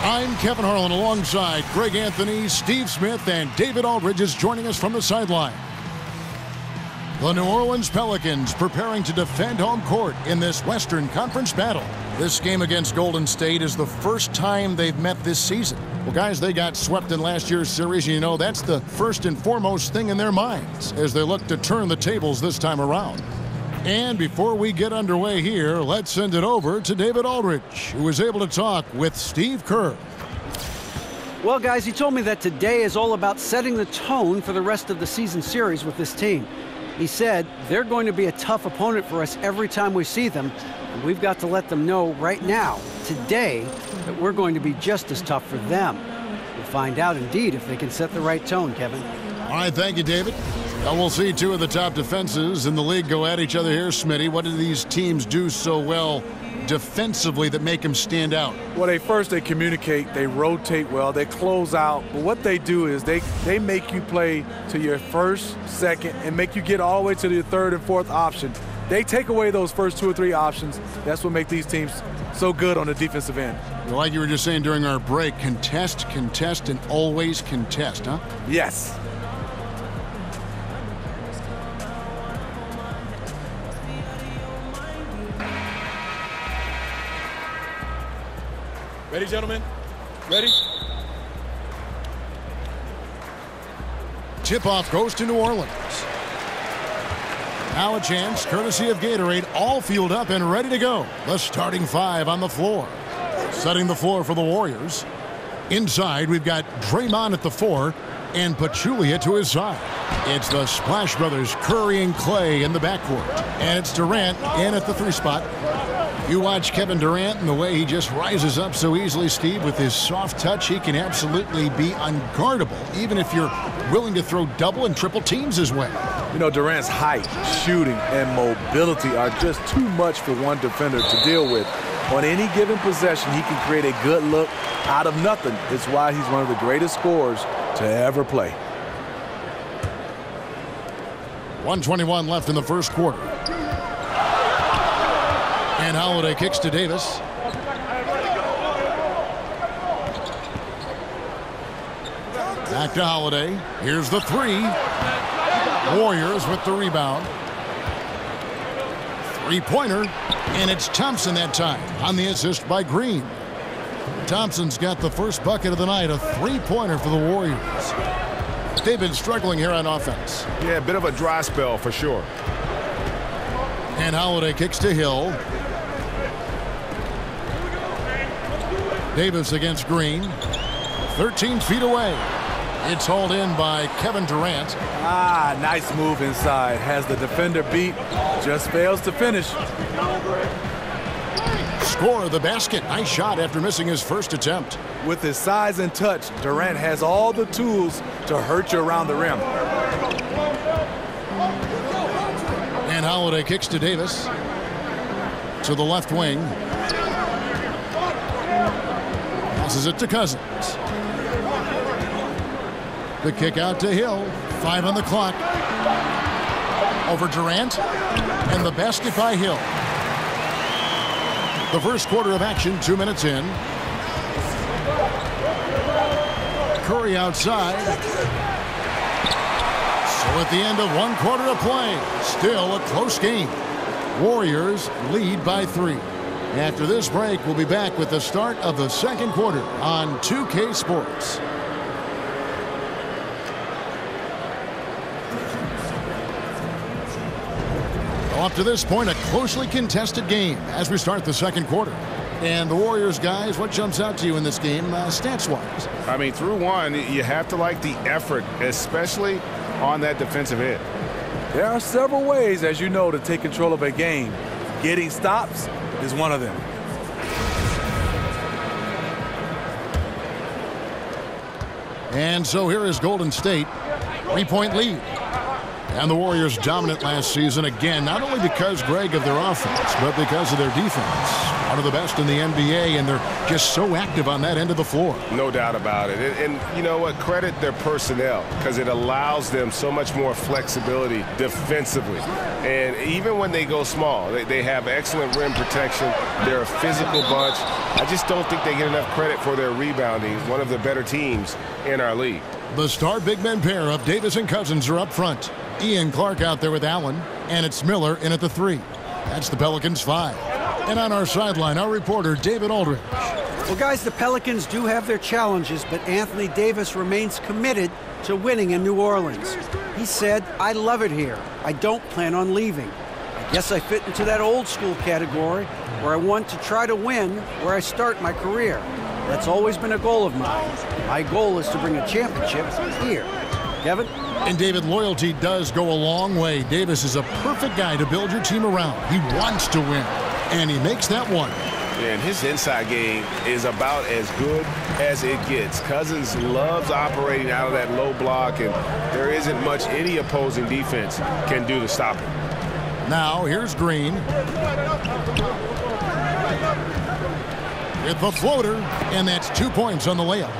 I'm Kevin Harlan alongside Greg Anthony, Steve Smith, and David Aldridge is joining us from the sideline. The New Orleans Pelicans preparing to defend home court in this Western Conference battle. This game against Golden State is the first time they've met this season. Well, guys, they got swept in last year's series, and you know that's the first and foremost thing in their minds as they look to turn the tables this time around. And before we get underway here, let's send it over to David Aldridge, who was able to talk with Steve Kerr. Well, guys, he told me that today is all about setting the tone for the rest of the season series with this team. He said they're going to be a tough opponent for us every time we see them, and we've got to let them know right now, today, that we're going to be just as tough for them. We'll find out, indeed, if they can set the right tone, Kevin. All right, thank you, David. Now we'll see two of the top defenses in the league go at each other here, Smitty. What do these teams do so well defensively that make them stand out? Well, they communicate, they rotate well, they close out. But what they do is they make you play to your first, second, and make you get all the way to the third and fourth option. They take away those first two or three options. That's what makes these teams so good on the defensive end. Like you were just saying during our break, contest, and always contest, huh? Yes. Ready, gentlemen? Ready? Tip-off goes to New Orleans. Now a chance, courtesy of Gatorade, all fueled up and ready to go. The starting five on the floor. Setting the floor for the Warriors. Inside, we've got Draymond at the 4 and Pachulia to his side. It's the Splash Brothers, Curry and Clay in the backcourt. And it's Durant in at the 3 spot. You watch Kevin Durant and the way he just rises up so easily, Steve, with his soft touch. He can absolutely be unguardable, even if you're willing to throw double and triple teams his way. You know, Durant's height, shooting, and mobility are just too much for one defender to deal with. On any given possession, he can create a good look out of nothing. It's why he's one of the greatest scorers to ever play. 1:21 left in the first quarter. And Holiday kicks to Davis. Back to Holiday. Here's the 3. Warriors with the rebound. Three-pointer. And it's Thompson that time on the assist by Green. Thompson's got the first bucket of the night, a three-pointer for the Warriors. They've been struggling here on offense. Yeah, a bit of a dry spell for sure. And Holiday kicks to Hill. Davis against Green. 13 feet away. It's hauled in by Kevin Durant. Nice move inside. Has the defender beat. Just fails to finish. Score the basket. Nice shot after missing his first attempt. With his size and touch, Durant has all the tools to hurt you around the rim. And Holiday kicks to Davis. To the left wing. Passes it to Cousins. The kick out to Hill. 5 on the clock. Over Durant. And the basket by Hill. The first quarter of action, 2 minutes in. Curry outside. So at the end of 1 quarter of play, still a close game. Warriors lead by 3. After this break, we'll be back with the start of the second quarter on 2K Sports. Up to this point, a closely contested game as we start the second quarter. And the Warriors, guys, what jumps out to you in this game, stats-wise? I mean, through one, you have to like the effort, especially on that defensive end. There are several ways, as you know, to take control of a game. Getting stops is one of them. And so here is Golden State. 3-point lead. And the Warriors dominant last season, again, not only because, Greg, of their offense, but because of their defense. One of the best in the NBA, and they're just so active on that end of the floor. No doubt about it. And you know what? Credit their personnel, because it allows them so much more flexibility defensively. And even when they go small, they have excellent rim protection. They're a physical bunch. I just don't think they get enough credit for their rebounding. One of the better teams in our league. The star big men pair of Davis and Cousins are up front. Ian Clark out there with Allen, and it's Miller in at the 3. That's the Pelicans 5. And on our sideline, our reporter, David Aldridge. Well, guys, the Pelicans do have their challenges, but Anthony Davis remains committed to winning in New Orleans. He said, "I love it here. I don't plan on leaving. I guess I fit into that old school category where I want to try to win where I start my career. That's always been a goal of mine. My goal is to bring a championship here." Kevin? And David, loyalty does go a long way. Davis is a perfect guy to build your team around. He wants to win, and he makes that one. And his inside game is about as good as it gets. Cousins loves operating out of that low block, and there isn't much any opposing defense can do to stop him. Now, here's Green. With the floater, and that's 2 points on the layup.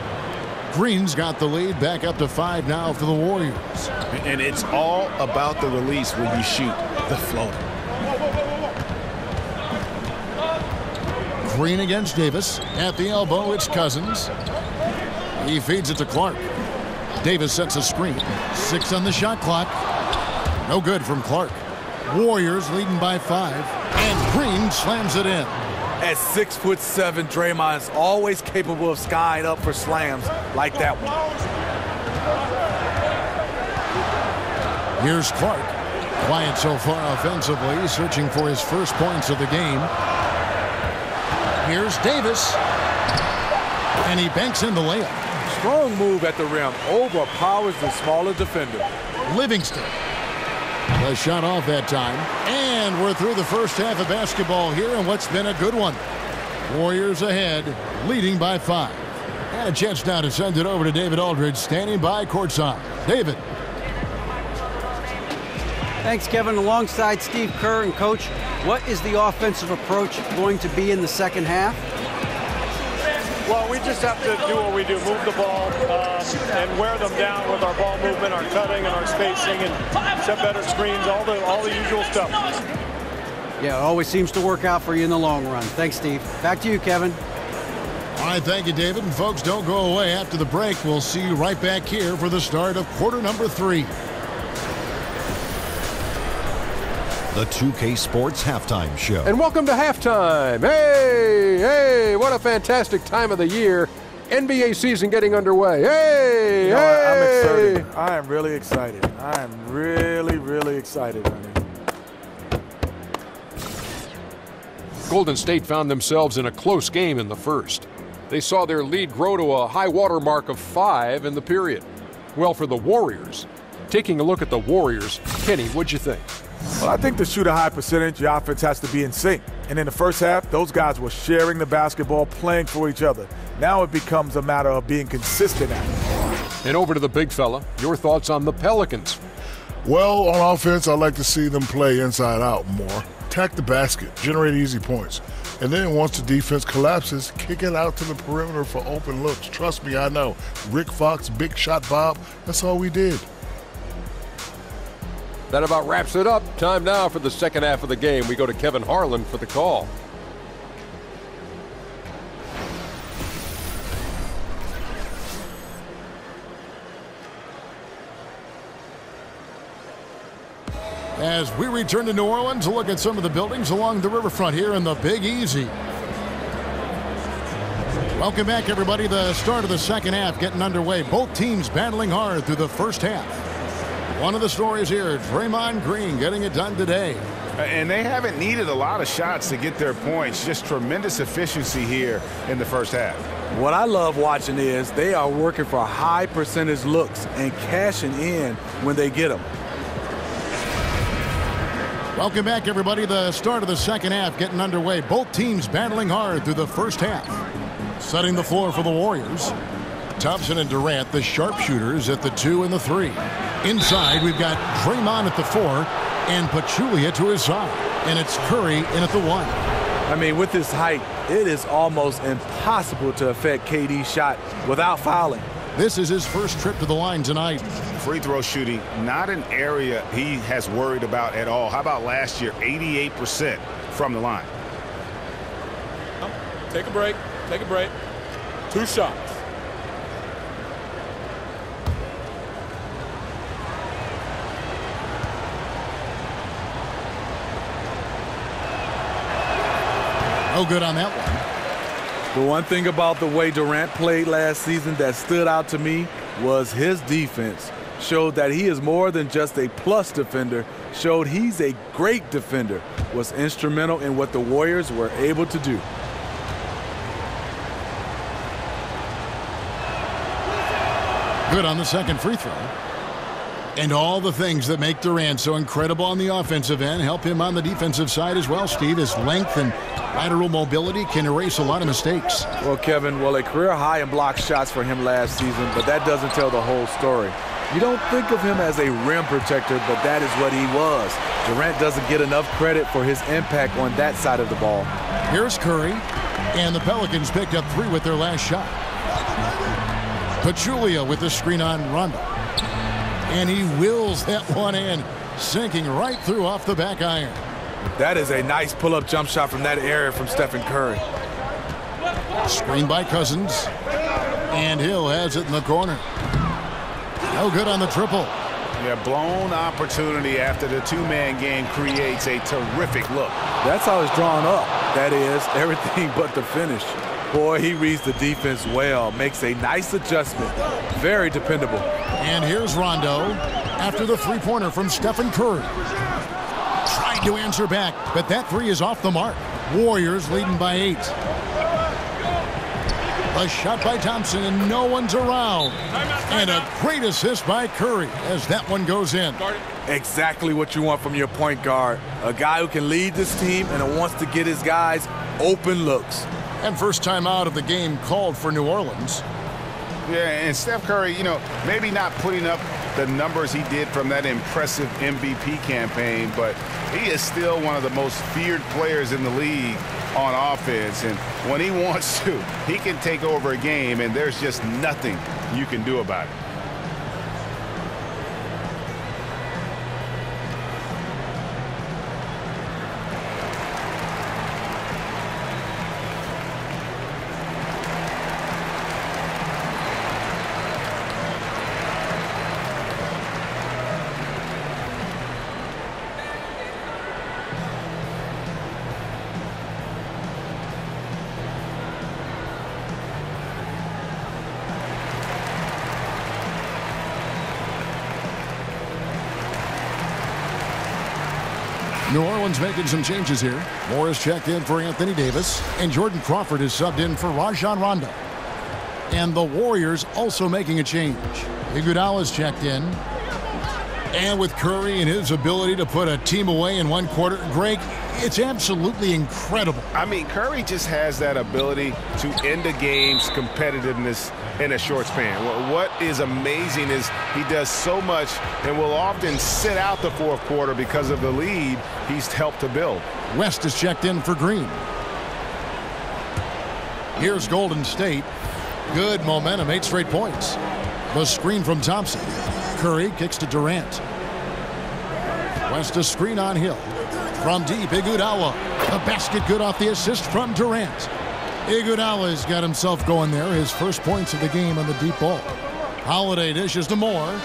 Green's got the lead back up to 5 now for the Warriors. And it's all about the release when you shoot the floater. Green against Davis. At the elbow, it's Cousins. He feeds it to Clark. Davis sets a screen. 6 on the shot clock. No good from Clark. Warriors leading by 5. And Green slams it in. At 6'7", Draymond is always capable of skying up for slams like that one. Here's Clark. Quiet so far offensively, searching for his first points of the game. Here's Davis. And he banks in the layup. Strong move at the rim. Overpowers the smaller defender. Livingston. The shot off that time. And we're through the first half of basketball here, and what's been a good one. Warriors ahead, leading by 5. And a chance now to send it over to David Aldridge, standing by courtside. David. Thanks, Kevin. Alongside Steve Kerr and Coach, what is the offensive approach going to be in the second half? Well, we just have to do what we do, move the ball and wear them down with our ball movement, our cutting, and our spacing, and set better screens, all the usual stuff. Yeah, it always seems to work out for you in the long run. Thanks, Steve. Back to you, Kevin. All right, thank you, David. And folks, don't go away. After the break, we'll see you right back here for the start of quarter number 3. The 2K Sports Halftime Show. And welcome to halftime. Hey, what a fantastic time of the year. NBA season getting underway. I'm excited. I am really excited. I am really, really excited, honey. Golden State found themselves in a close game in the first. They saw their lead grow to a high water mark of 5 in the period. Well, for the Warriors, taking a look at the Warriors, Kenny, what'd you think? Well, I think to shoot a high percentage, your offense has to be in sync. And in the first half, those guys were sharing the basketball, playing for each other. Now it becomes a matter of being consistent at it. And over to the big fella, your thoughts on the Pelicans. Well, on offense, I like to see them play inside out more. Attack the basket, generate easy points. And then once the defense collapses, kick it out to the perimeter for open looks. Trust me, I know. Rick Fox, Big Shot Bob, that's all we did. That about wraps it up. Time now for the second half of the game. We go to Kevin Harlan for the call. As we return to New Orleans to look at some of the buildings along the riverfront here in the Big Easy. Welcome back, everybody. The start of the second half getting underway. Both teams battling hard through the first half. One of the stories here, Draymond Green getting it done today. And they haven't needed a lot of shots to get their points. Just tremendous efficiency here in the first half. What I love watching is they are working for high percentage looks and cashing in when they get them. Welcome back, everybody. The start of the second half getting underway. Both teams battling hard through the first half. Setting the floor for the Warriors. Thompson and Durant, the sharpshooters, at the 2 and the 3. Inside, we've got Draymond at the 4 and Pachulia to his side. And it's Curry in at the 1. I mean, with his height, it is almost impossible to affect KD's shot without fouling. This is his first trip to the line tonight. Free throw shooting, not an area he has worried about at all. How about last year, 88% from the line? Take a break. Take a break. 2 shots. No good on that one. The one thing about the way Durant played last season that stood out to me was his defense. Showed that he is more than just a plus defender. Showed he's a great defender. Was instrumental in what the Warriors were able to do. Good on the second free throw. And all the things that make Durant so incredible on the offensive end help him on the defensive side as well, Steve. His length and lateral mobility can erase a lot of mistakes. Well, Kevin, a career high in block shots for him last season, but that doesn't tell the whole story. You don't think of him as a rim protector, but that is what he was. Durant doesn't get enough credit for his impact on that side of the ball. Here's Curry, and the Pelicans picked up 3 with their last shot. Pachulia with the screen on Rondo. And he wills that one in, sinking right through off the back iron. That is a nice pull-up jump shot from that area from Stephen Curry. Screen by Cousins. And Hill has it in the corner. No good on the triple. Yeah, blown opportunity after the 2-man game creates a terrific look. That's how it's drawn up. That is, everything but the finish. Boy, he reads the defense well, makes a nice adjustment. Very dependable. And here's Rondo after the three-pointer from Stephen Curry. Tried to answer back, but that 3 is off the mark. Warriors leading by 8. A shot by Thompson, and no one's around. And a great assist by Curry as that one goes in. Exactly what you want from your point guard. A guy who can lead this team and wants to get his guys open looks. And first time out of the game called for New Orleans. Yeah, and Steph Curry, maybe not putting up the numbers he did from that impressive MVP campaign, but he is still one of the most feared players in the league on offense. And when he wants to, he can take over a game, and there's just nothing you can do about it. New Orleans making some changes here. Morris checked in for Anthony Davis, and Jordan Crawford is subbed in for Rajon Rondo. And the Warriors also making a change. Iguodala's checked in. And with Curry and his ability to put a team away in one quarter, Greg, it's absolutely incredible. I mean, Curry just has that ability to end a game's competitiveness in a short span. What is amazing is he does so much and will often sit out the fourth quarter because of the lead he's helped to build. West is checked in for Green. Here's Golden State. Good momentum, 8 straight points. The screen from Thompson. Curry kicks to Durant. West a screen on Hill. From deep, Iguodala. The basket good off the assist from Durant. Iguodala's got himself going there. His first points of the game on the deep ball. Holiday dishes to Moore.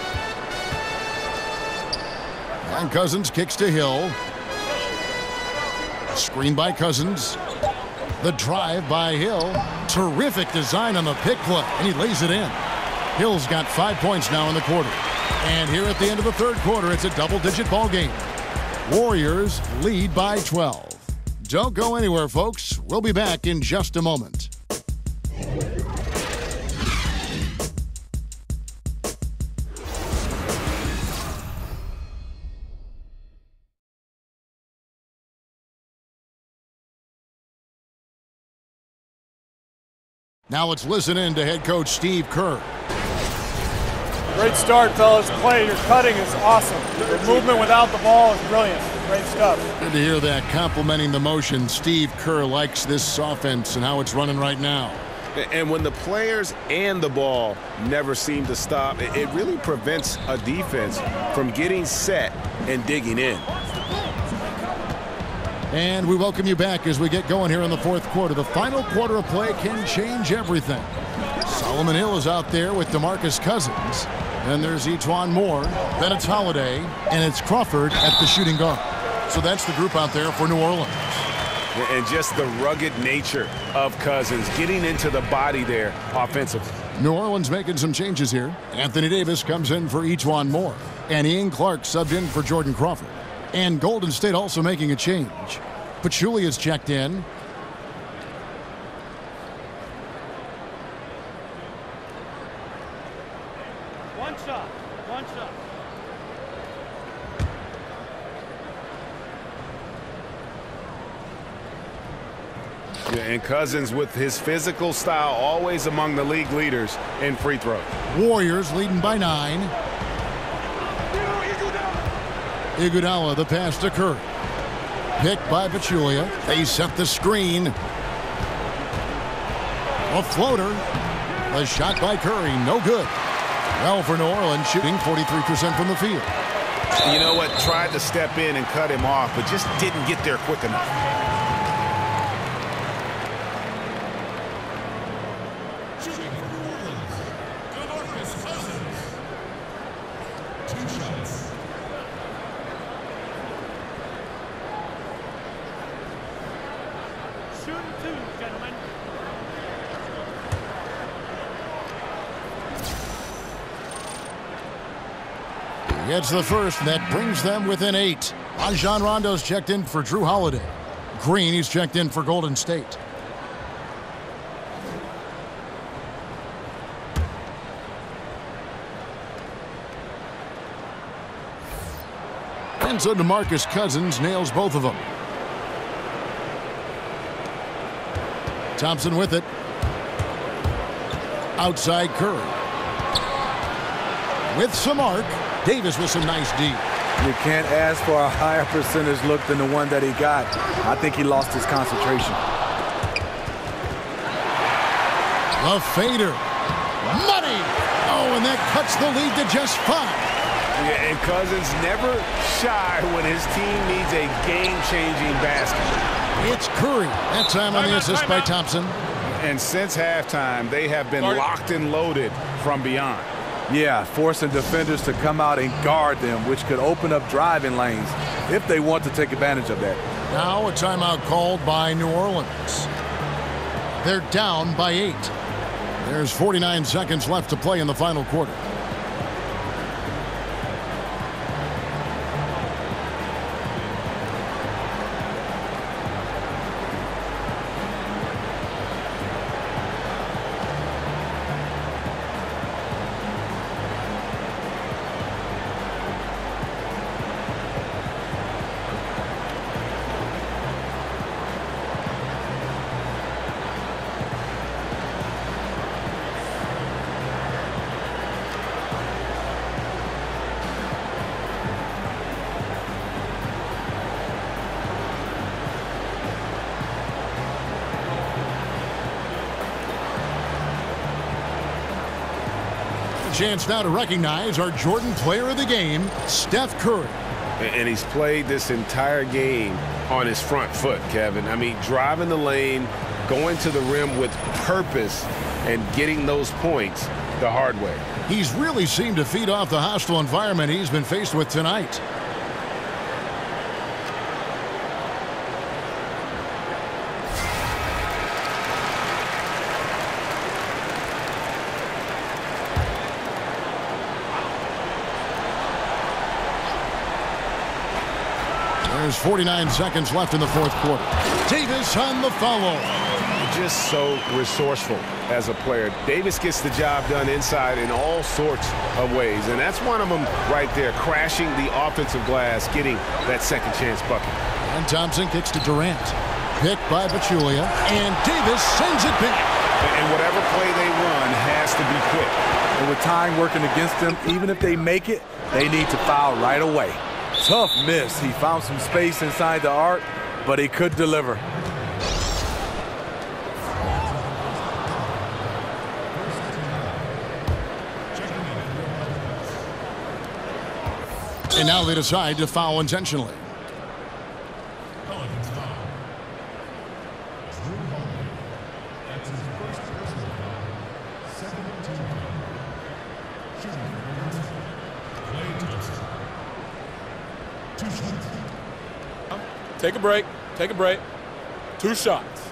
And Cousins kicks to Hill. Screen by Cousins. The drive by Hill. Terrific design on the pick play, and he lays it in. Hill's got 5 points now in the quarter. And here at the end of the third quarter, it's a double-digit ball game. Warriors lead by 12. Don't go anywhere, folks. We'll be back in just a moment. Now let's listen in to head coach Steve Kerr. Great start, fellas. Clay, your cutting is awesome. Your movement without the ball is brilliant. Great stuff. Good to hear that. Complimenting the motion. Steve Kerr likes this offense and how it's running right now. And when the players and the ball never seem to stop, it really prevents a defense from getting set and digging in. And we welcome you back as we get going here in the fourth quarter. The final quarter of play can change everything. Solomon Hill is out there with DeMarcus Cousins. And there's Etuan Moore. Then it's Holiday. And it's Crawford at the shooting guard. So that's the group out there for New Orleans. And just the rugged nature of Cousins getting into the body there offensively. New Orleans making some changes here. Anthony Davis comes in for Etuan Moore. And Ian Clark subbed in for Jordan Crawford. And Golden State also making a change. Pachulia is checked in. One shot. Yeah, and Cousins with his physical style always among the league leaders in free throw. Warriors leading by 9. Iguodala, the pass to Curry. Picked by Pachulia. They set the screen. A floater. A shot by Curry. No good. Well, for New Orleans, shooting 43% from the field. You know what? Tried to step in and cut him off, but just didn't get there quick enough. Gets the first, and that brings them within 8. Rajon Rondo's checked in for Drew Holiday. Green, he's checked in for Golden State. And so DeMarcus Cousins nails both of them. Thompson with it. Outside Curry. With some arc. Davis with some nice D. You can't ask for a higher percentage look than the one that he got. I think he lost his concentration. The fader. Money! Oh, and that cuts the lead to just 5. Yeah, and Cousins never shy when his team needs a game-changing basket. It's Curry. That time on the assist by Thompson. And since halftime, they have been locked and loaded from beyond. Yeah, forcing defenders to come out and guard them, which could open up driving lanes if they want to take advantage of that. Now a timeout called by New Orleans. They're down by 8. There's 49 seconds left to play in the final quarter. Chance now to recognize our Jordan Player of the Game, Steph Curry. And he's played this entire game on his front foot, Kevin. I mean, driving the lane, going to the rim with purpose, and getting those points the hard way. He's really seemed to feed off the hostile environment he's been faced with tonight. There's 49 seconds left in the fourth quarter. Davis on the follow. Just so resourceful as a player. Davis gets the job done inside in all sorts of ways, and that's one of them right there, crashing the offensive glass, getting that second chance bucket. And Thompson kicks to Durant. Picked by Pachulia, and Davis sends it back. And whatever play they run has to be quick. And with time working against them, even if they make it, they need to foul right away. Tough miss. He found some space inside the arc, but he could deliver. And now they decide to foul intentionally. Take a break. Take a break. 2 shots.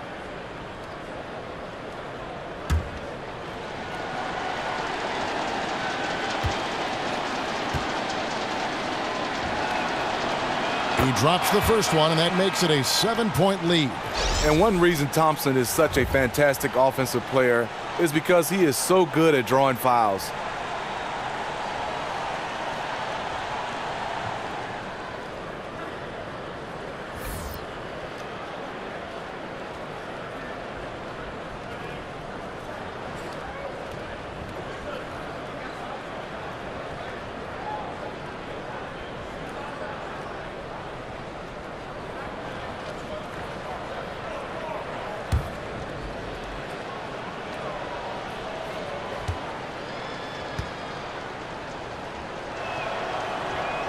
He drops the first one, and that makes it a 7-point lead. And one reason Thompson is such a fantastic offensive player is because he is so good at drawing fouls.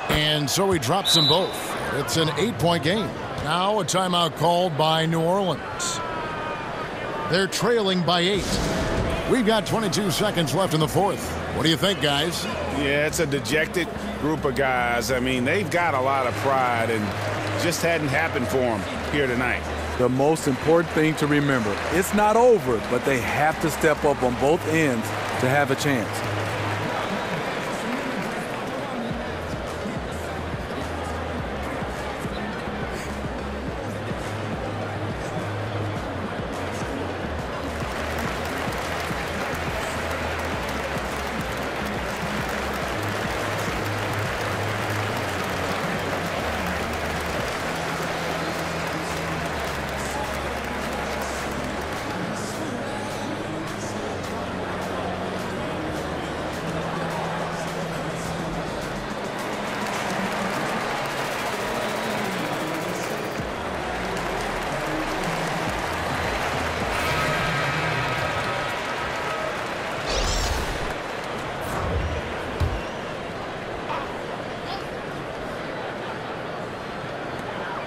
And so he drops them both. It's an 8-point game. Now a timeout called by New Orleans. They're trailing by 8. We've got 22 seconds left in the fourth. What do you think, guys? Yeah, it's a dejected group of guys. I mean, they've got a lot of pride and just hadn't happened for them here tonight. The most important thing to remember, it's not over, but they have to step up on both ends to have a chance.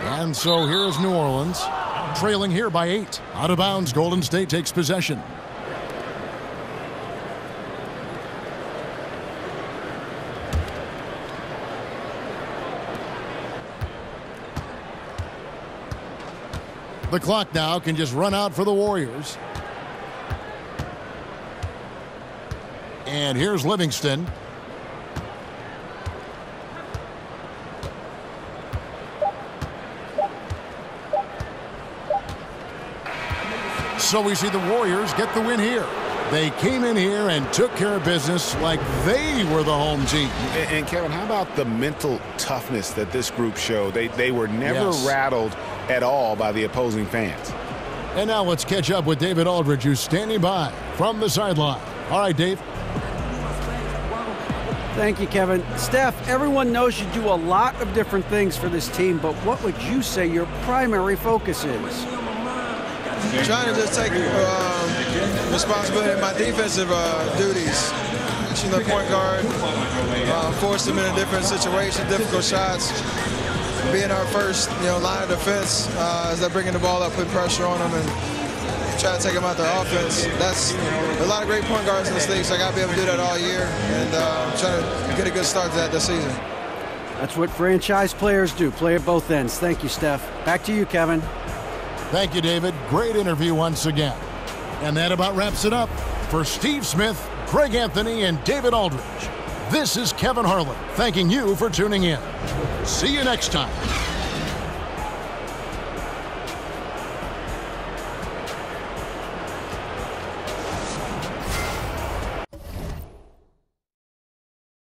And so here is New Orleans, trailing here by 8. Out of bounds, Golden State takes possession. The clock now can just run out for the Warriors. And here's Livingston. So we see the Warriors get the win here. They came in here and took care of business like they were the home team. And Kevin, how about the mental toughness that this group showed? They were never rattled at all by the opposing fans. And now let's catch up with David Aldridge, who's standing by from the sideline. All right, Dave. Thank you, Kevin. Steph, everyone knows you do a lot of different things for this team, but what would you say your primary focus is? Trying to just take responsibility of my defensive duties. You know, point guard, force them in a different situation, difficult shots. Being our first, line of defense as they're bringing the ball up, putting pressure on them, and try to take them out their offense. That's a lot of great point guards in this league, so I got to be able to do that all year, and trying to get a good start to that this season. That's what franchise players do, play at both ends. Thank you, Steph. Back to you, Kevin. Thank you, David. Great interview once again. And that about wraps it up. For Steve Smith, Greg Anthony, and David Aldridge, this is Kevin Harlan thanking you for tuning in. See you next time.